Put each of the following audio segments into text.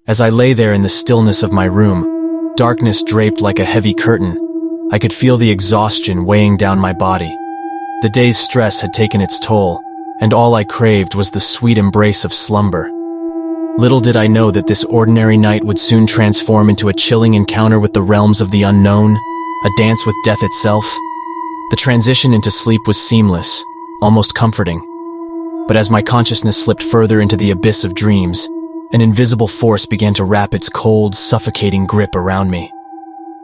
As I lay there in the stillness of my room, darkness draped like a heavy curtain, I could feel the exhaustion weighing down my body. The day's stress had taken its toll, and all I craved was the sweet embrace of slumber. Little did I know that this ordinary night would soon transform into a chilling encounter with the realms of the unknown, a dance with death itself. The transition into sleep was seamless, almost comforting. But as my consciousness slipped further into the abyss of dreams, an invisible force began to wrap its cold, suffocating grip around me.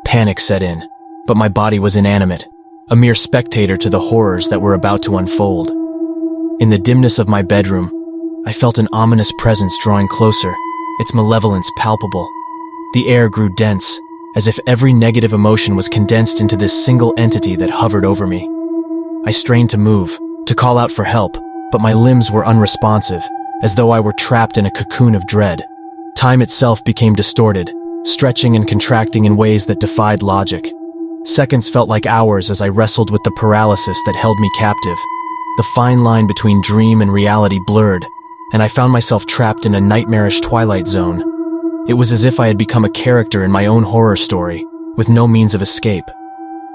Panic set in, but my body was inanimate, a mere spectator to the horrors that were about to unfold. In the dimness of my bedroom, I felt an ominous presence drawing closer, its malevolence palpable. The air grew dense, as if every negative emotion was condensed into this single entity that hovered over me. I strained to move, to call out for help, but my limbs were unresponsive, as though I were trapped in a cocoon of dread. Time itself became distorted, stretching and contracting in ways that defied logic. Seconds felt like hours as I wrestled with the paralysis that held me captive. The fine line between dream and reality blurred, and I found myself trapped in a nightmarish twilight zone. It was as if I had become a character in my own horror story, with no means of escape.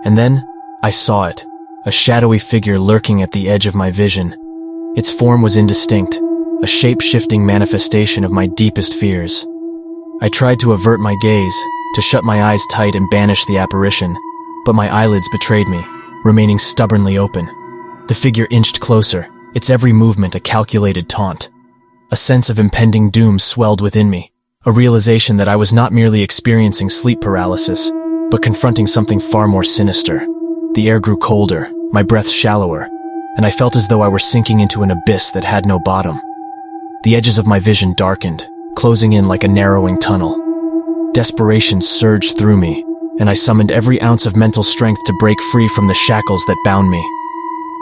And then, I saw it, a shadowy figure lurking at the edge of my vision. Its form was indistinct, a shape-shifting manifestation of my deepest fears. I tried to avert my gaze, to shut my eyes tight and banish the apparition, but my eyelids betrayed me, remaining stubbornly open. The figure inched closer, its every movement a calculated taunt. A sense of impending doom swelled within me, a realization that I was not merely experiencing sleep paralysis, but confronting something far more sinister. The air grew colder, my breath shallower, and I felt as though I were sinking into an abyss that had no bottom. The edges of my vision darkened, closing in like a narrowing tunnel. Desperation surged through me, and I summoned every ounce of mental strength to break free from the shackles that bound me.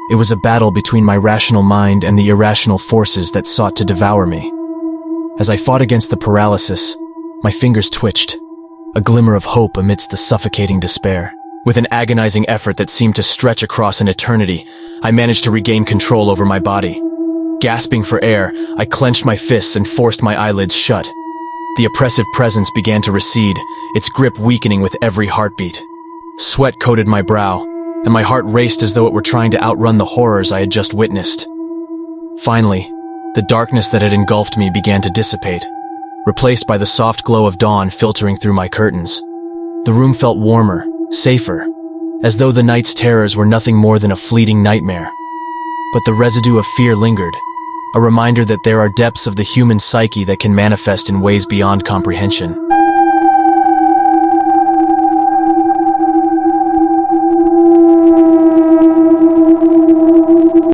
It was a battle between my rational mind and the irrational forces that sought to devour me. As I fought against the paralysis, my fingers twitched, a glimmer of hope amidst the suffocating despair. With an agonizing effort that seemed to stretch across an eternity, I managed to regain control over my body. Gasping for air, I clenched my fists and forced my eyelids shut. The oppressive presence began to recede, its grip weakening with every heartbeat. Sweat coated my brow, and my heart raced as though it were trying to outrun the horrors I had just witnessed. Finally, the darkness that had engulfed me began to dissipate, replaced by the soft glow of dawn filtering through my curtains. The room felt warmer, safer, as though the night's terrors were nothing more than a fleeting nightmare. But the residue of fear lingered, a reminder that there are depths of the human psyche that can manifest in ways beyond comprehension.